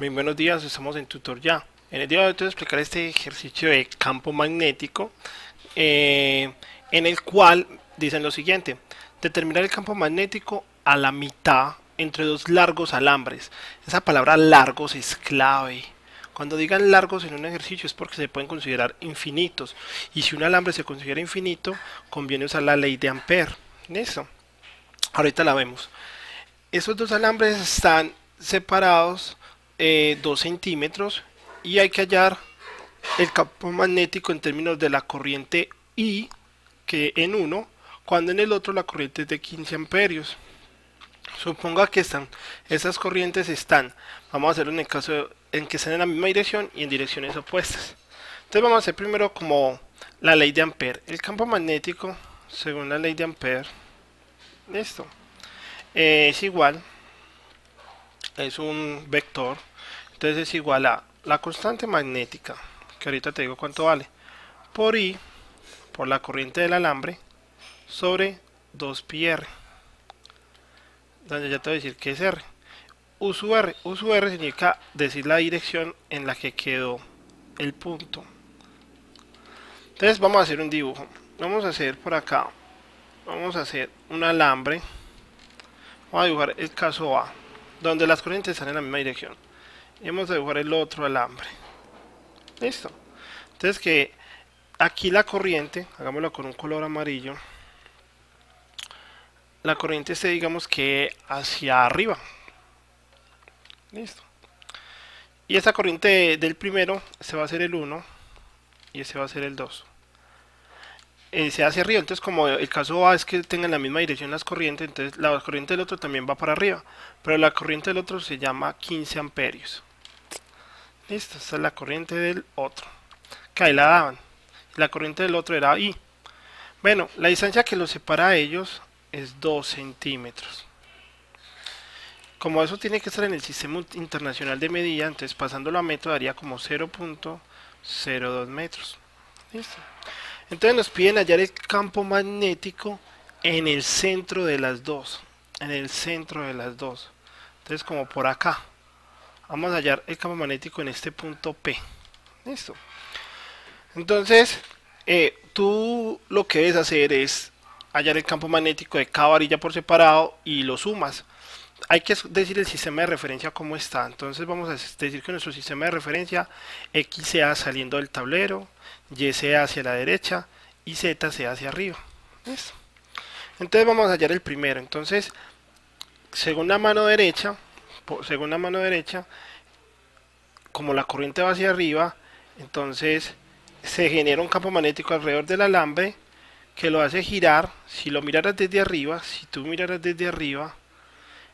Muy buenos días, estamos en Tutor Ya. En el día de hoy te voy a explicar este ejercicio de campo magnético, en el cual dicen lo siguiente: determinar el campo magnético a la mitad entre dos largos alambres. Esa palabra largos es clave. Cuando digan largos en un ejercicio es porque se pueden considerar infinitos. Y si un alambre se considera infinito, conviene usar la ley de Ampère. ¿Listo? Ahorita la vemos. Esos dos alambres están separados 2 centímetros y hay que hallar el campo magnético en términos de la corriente I, que en uno, cuando en el otro la corriente es de 15 amperios. Suponga que esas corrientes vamos a hacerlo en el caso en que estén en la misma dirección y en direcciones opuestas. Entonces vamos a hacer primero como la ley de Ampère. El campo magnético, según la ley de Ampère, listo, es igual, es un vector. Entonces es igual a la constante magnética, que ahorita te digo cuánto vale, por I, por la corriente del alambre, sobre 2πr, donde ya te voy a decir que es R. U sub R. U sub R significa decir la dirección en la que quedó el punto. Entonces vamos a hacer un dibujo. Vamos a hacer por acá, vamos a hacer un alambre. Vamos a dibujar el caso A, donde las corrientes están en la misma dirección. Y vamos a dibujar el otro alambre. Listo. Entonces que aquí la corriente, hagámoslo con un color amarillo, la corriente esté, digamos que hacia arriba. Listo. Y esta corriente del primero, este va a ser el 1 y este va a ser el 2. Se hacia arriba, entonces como el caso A es que tengan la misma dirección las corrientes, entonces la corriente del otro también va para arriba, pero la corriente del otro se llama 15 amperios. Listo, esta es la corriente del otro, que ahí la daban. La corriente del otro era I. Bueno, la distancia que los separa a ellos es 2 centímetros. Como eso tiene que estar en el sistema internacional de medida, entonces pasándolo a metro daría como 0.02 metros. Listo. Entonces nos piden hallar el campo magnético en el centro de las dos. En el centro de las dos. Entonces como por acá. Vamos a hallar el campo magnético en este punto P. Listo. Entonces, tú lo que debes hacer es hallar el campo magnético de cada varilla por separado y lo sumas. Hay que decir el sistema de referencia cómo está. Entonces vamos a decir que nuestro sistema de referencia X sea saliendo del tablero, Y sea hacia la derecha y Z sea hacia arriba. ¿Listo? Entonces vamos a hallar el primero. Entonces, según la mano derecha, como la corriente va hacia arriba, entonces se genera un campo magnético alrededor del alambre que lo hace girar. Si lo miraras desde arriba, si tú miraras desde arriba,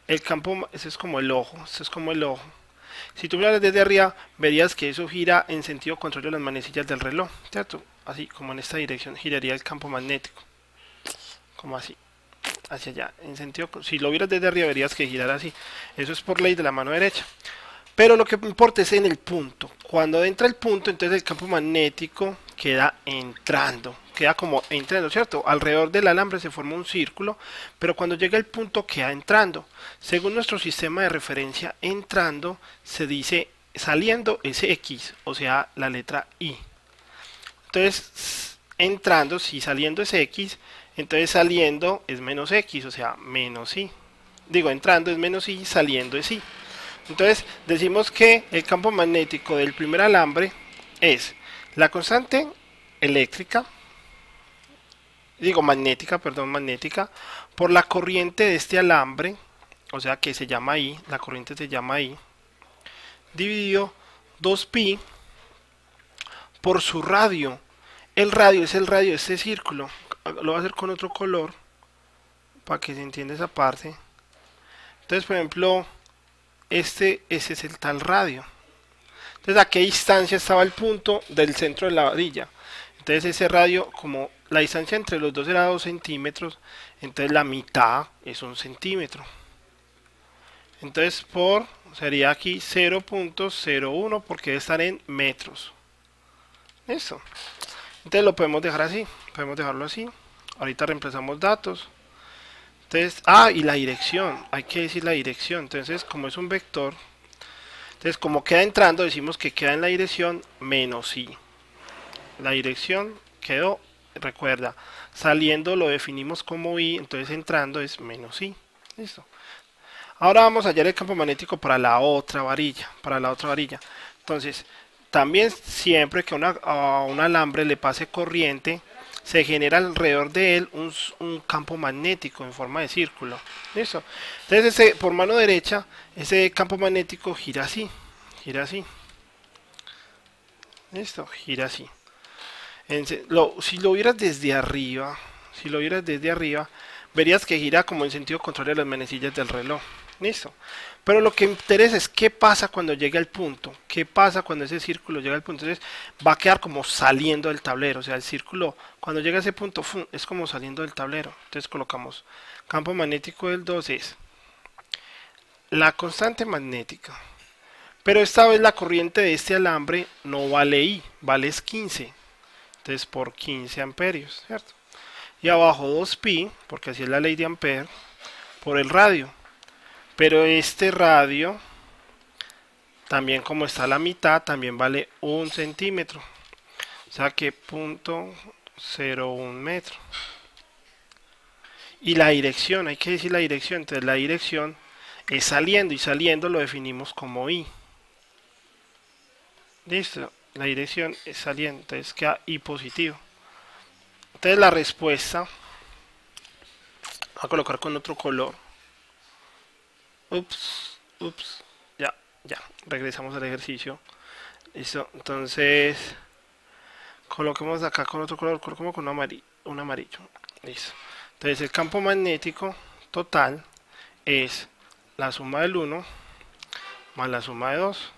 el campo, ese es como el ojo, Si tú miraras desde arriba, verías que eso gira en sentido contrario a las manecillas del reloj, ¿cierto? Así como en esta dirección giraría el campo magnético, como así, hacia allá. Si lo vieras desde arriba, verías que girara así. Eso es por ley de la mano derecha. Pero lo que importa es en el punto. Cuando entra el punto, entonces el campo magnético queda entrando. Queda como entrando, ¿cierto? Alrededor del alambre se forma un círculo, pero cuando llega el punto queda entrando. Según nuestro sistema de referencia, entrando se dice saliendo es X, o sea, la letra I. Entonces, entrando, si saliendo es X, entonces saliendo es menos X, o sea, menos Y. Digo, entrando es menos Y, saliendo es Y. Entonces decimos que el campo magnético del primer alambre es la constante eléctrica, magnética, por la corriente de este alambre, o sea que se llama I, la corriente se llama I, dividido 2pi por su radio. El radio es el radio de este círculo. Lo voy a hacer con otro color para que se entienda esa parte. Entonces, por ejemplo, ese es el tal radio. Entonces, ¿a qué distancia estaba el punto del centro de la varilla? Entonces ese radio, como la distancia entre los dos era 2 centímetros, entonces la mitad es 1 centímetro. Entonces sería aquí 0.01 porque debe estar en metros. Eso. Entonces lo podemos dejar así. Podemos dejarlo así. Ahorita reemplazamos datos. Entonces, y la dirección. Hay que decir la dirección. Entonces, como es un vector, Entonces, como queda entrando, decimos que queda en la dirección menos i. La dirección quedó, recuerda, saliendo lo definimos como i, entonces entrando es menos i. Listo. Ahora vamos a hallar el campo magnético para la otra varilla. Entonces, también siempre que a un alambre le pase corriente, se genera alrededor de él un campo magnético en forma de círculo. ¿Listo? Entonces, por mano derecha, ese campo magnético gira así. ¿Listo? Gira así. Si lo vieras desde arriba, verías que gira como en sentido contrario a las manecillas del reloj. ¿Listo? Pero lo que interesa es qué pasa cuando llegue al punto. ¿Qué pasa cuando ese círculo llega al punto? Entonces va a quedar como saliendo del tablero. O sea, el círculo cuando llega a ese punto es como saliendo del tablero. Entonces colocamos campo magnético del 2 es la constante magnética. Pero esta vez la corriente de este alambre no vale I, vale es 15. Entonces por 15 amperios, ¿cierto? Y abajo 2pi, porque así es la ley de Ampere, por el radio. Pero este radio, también como está a la mitad, también vale 1 centímetro. O sea que 0.01 metro. Y la dirección, hay que decir la dirección. Entonces la dirección es saliendo, y saliendo lo definimos como I. Listo, la dirección es saliendo, entonces queda I positivo. Entonces la respuesta, voy a colocar con otro color. Ups, ya, regresamos al ejercicio. Listo, entonces coloquemos acá con otro color, coloquemos con un amarillo. Listo. Entonces el campo magnético total es la suma del 1 más la suma de 2.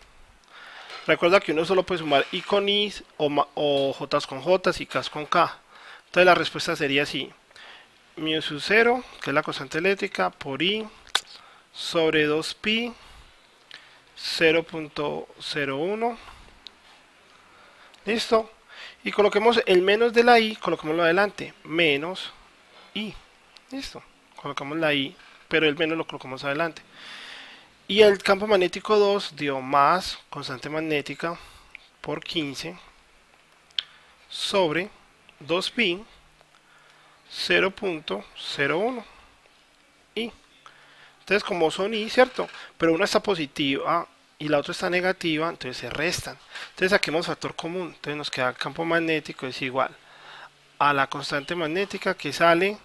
Recuerda que uno solo puede sumar i con i o j con j y k con k. Entonces la respuesta sería así: mu sub 0, que es la constante eléctrica, por i sobre 2pi 0.01. Listo. Y coloquemos el menos de la i, coloquémoslo adelante, menos i. Listo. Colocamos la i, pero el menos lo colocamos adelante. Y el campo magnético 2 dio más constante magnética por 15 sobre 2pi 0.01 i. Entonces, como son i, ¿cierto? Pero una está positiva y la otra está negativa, entonces se restan. Entonces saquemos factor común. Entonces nos queda campo magnético es igual a la constante magnética que sale,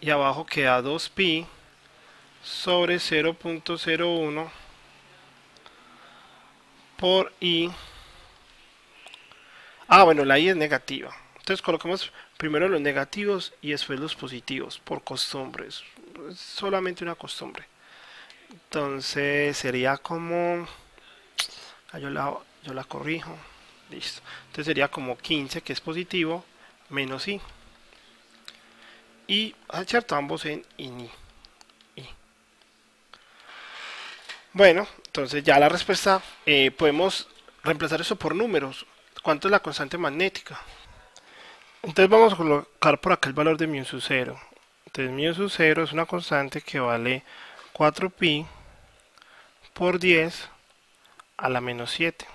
y abajo queda 2pi sobre 0.01 por i. Bueno, la i es negativa. Entonces coloquemos primero los negativos y después los positivos, por costumbre. Es solamente una costumbre. Entonces sería como... yo la corrijo. Listo. Entonces sería como 15, que es positivo, menos i. Y, cierto, ambos en i. Bueno, entonces ya la respuesta, podemos reemplazar eso por números. ¿Cuánto es la constante magnética? Entonces vamos a colocar por acá el valor de mu sub 0. Entonces mu sub 0 es una constante que vale 4pi por 10 a la menos 7.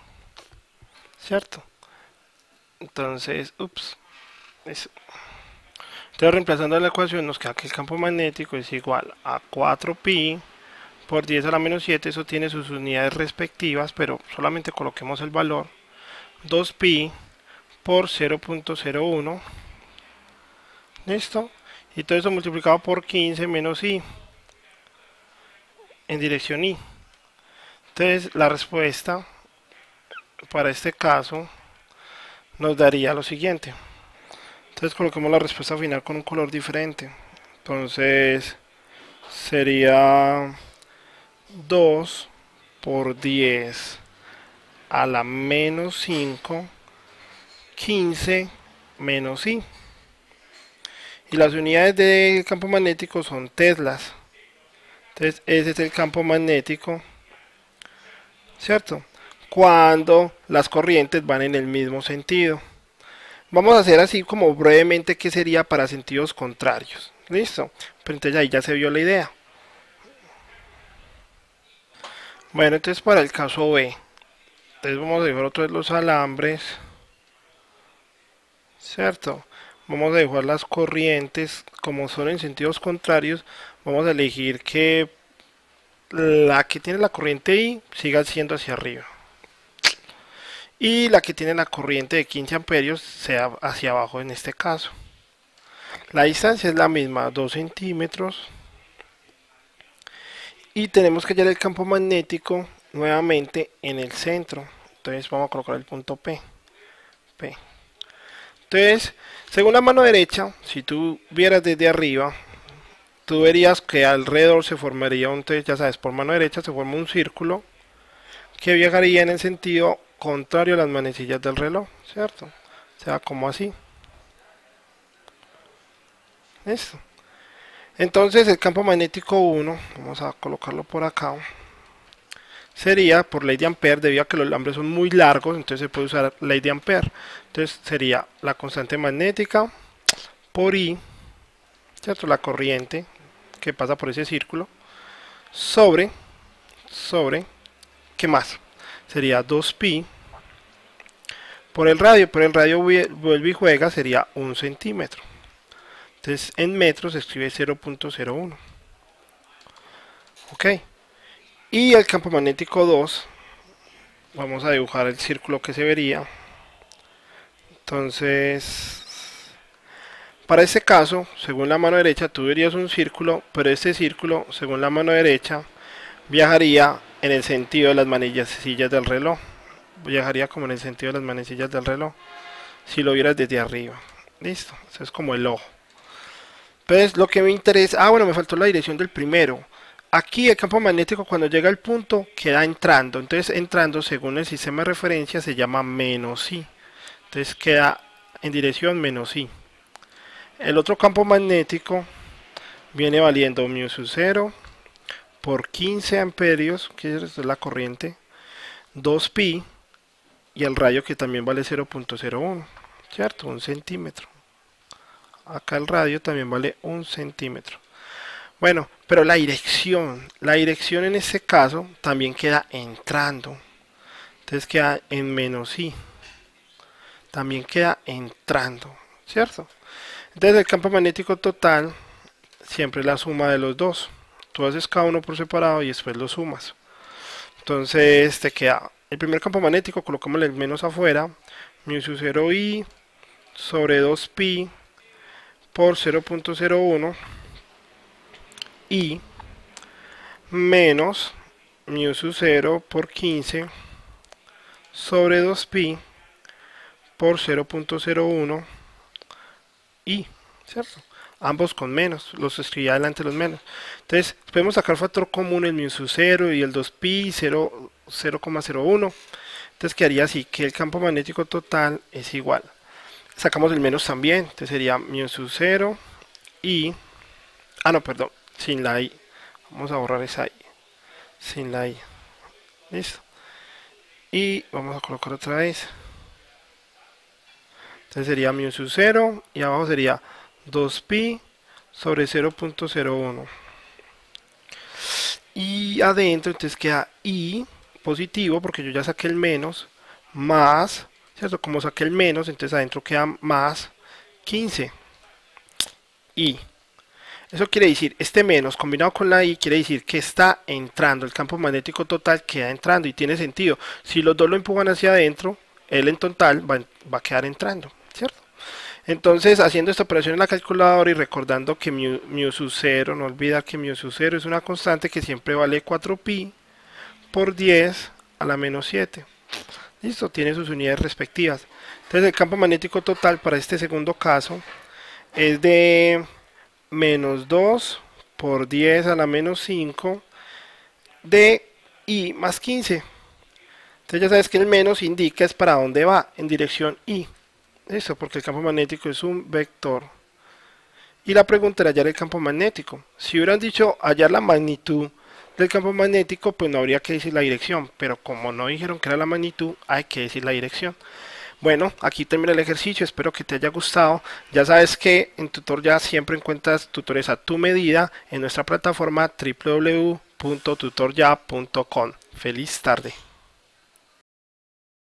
¿Cierto? Entonces, entonces reemplazando la ecuación nos queda que el campo magnético es igual a 4pi por 10 a la menos 7, eso tiene sus unidades respectivas, pero solamente coloquemos el valor, 2pi por 0.01, listo, y todo eso multiplicado por 15 menos i, en dirección i. Entonces la respuesta para este caso nos daría lo siguiente. Entonces coloquemos la respuesta final con un color diferente. Entonces sería 2 por 10 a la menos 5, 15 menos i. Y las unidades del campo magnético son teslas. Entonces ese es el campo magnético, ¿cierto? Cuando las corrientes van en el mismo sentido. Vamos a hacer así como brevemente qué sería para sentidos contrarios. ¿Listo? Pero entonces ahí ya se vio la idea. Bueno, entonces para el caso B, entonces vamos a dibujar otra vez los alambres, ¿cierto? Vamos a dibujar las corrientes, como son en sentidos contrarios, vamos a elegir que la que tiene la corriente I siga siendo hacia arriba. Y la que tiene la corriente de 15 amperios sea hacia abajo en este caso. La distancia es la misma, 2 centímetros. Y tenemos que hallar el campo magnético nuevamente en el centro. Entonces vamos a colocar el punto P. P. Entonces, según la mano derecha, si tú vieras desde arriba, tú verías que alrededor se formaría entonces ya sabes, por mano derecha se forma un círculo que viajaría en el sentido contrario a las manecillas del reloj, ¿cierto? O sea, como así. Listo. Entonces el campo magnético 1, vamos a colocarlo por acá, sería por ley de Ampere, debido a que los alambres son muy largos, entonces se puede usar ley de Ampere. Entonces sería la constante magnética por I, ¿cierto? La corriente que pasa por ese círculo, sobre, ¿qué más? Sería 2pi por el radio vuelve y juega, sería 1 centímetro. Entonces en metros se escribe 0.01. Ok. Y el campo magnético 2, vamos a dibujar el círculo que se vería. Entonces, para este caso, según la mano derecha, tú verías un círculo, pero este círculo, según la mano derecha, viajaría en el sentido de las manecillas del reloj. Viajaría como en el sentido de las manecillas del reloj, si lo vieras desde arriba. Listo, eso es como el ojo. Entonces, lo que me interesa... bueno, me faltó la dirección del primero. Aquí el campo magnético cuando llega al punto queda entrando. Entonces, entrando según el sistema de referencia se llama menos I. Entonces, queda en dirección menos I. El otro campo magnético viene valiendo mu sub 0 por 15 amperios, que es la corriente, 2pi, y el radio que también vale 0.01, ¿cierto? 1 centímetro. Acá el radio también vale 1 centímetro. Bueno, pero la dirección en este caso también queda entrando. Entonces queda en menos I. También queda entrando, ¿cierto? Entonces el campo magnético total siempre es la suma de los dos. Tú haces cada uno por separado y después lo sumas. Entonces te queda el primer campo magnético, colocamos el menos afuera, mu sub 0i sobre 2pi por 0.01 y menos mu sub 0 por 15 sobre 2pi por 0.01 y, ¿cierto? Ambos con menos, los escribí adelante los menos. Entonces, podemos sacar factor común el mu sub 0 y el 2pi, 0,01. Entonces quedaría así, que el campo magnético total es igual. Sacamos el menos también, entonces sería mu sub 0 y... no, perdón, sin la i. Vamos a borrar esa i. Sin la i. Listo. Y vamos a colocar otra vez. Entonces sería mu sub 0 y abajo sería 2pi sobre 0.01. Y adentro entonces queda i positivo porque yo ya saqué el menos más, ¿cierto? Como saqué el menos, entonces adentro queda más 15. Y eso quiere decir, este menos combinado con la i quiere decir que está entrando, el campo magnético total queda entrando y tiene sentido. Si los dos lo empujan hacia adentro, él en total va a quedar entrando, ¿cierto? Entonces, haciendo esta operación en la calculadora y recordando que mu sub 0, no olvidar que mu sub 0 es una constante que siempre vale 4pi por 10 a la menos 7. Listo, tiene sus unidades respectivas. Entonces, el campo magnético total para este segundo caso es de menos 2 por 10 a la menos 5 de I más 15. Entonces ya sabes que el menos indica es para dónde va, en dirección I. Eso, porque el campo magnético es un vector. Y la pregunta era hallar el campo magnético. Si hubieran dicho hallar la magnitud del campo magnético, pues no habría que decir la dirección. Pero como no dijeron que era la magnitud, hay que decir la dirección. Bueno, aquí termina el ejercicio, espero que te haya gustado. Ya sabes que en Tutor Ya siempre encuentras tutores a tu medida en nuestra plataforma www www.tutorya.com. Feliz tarde.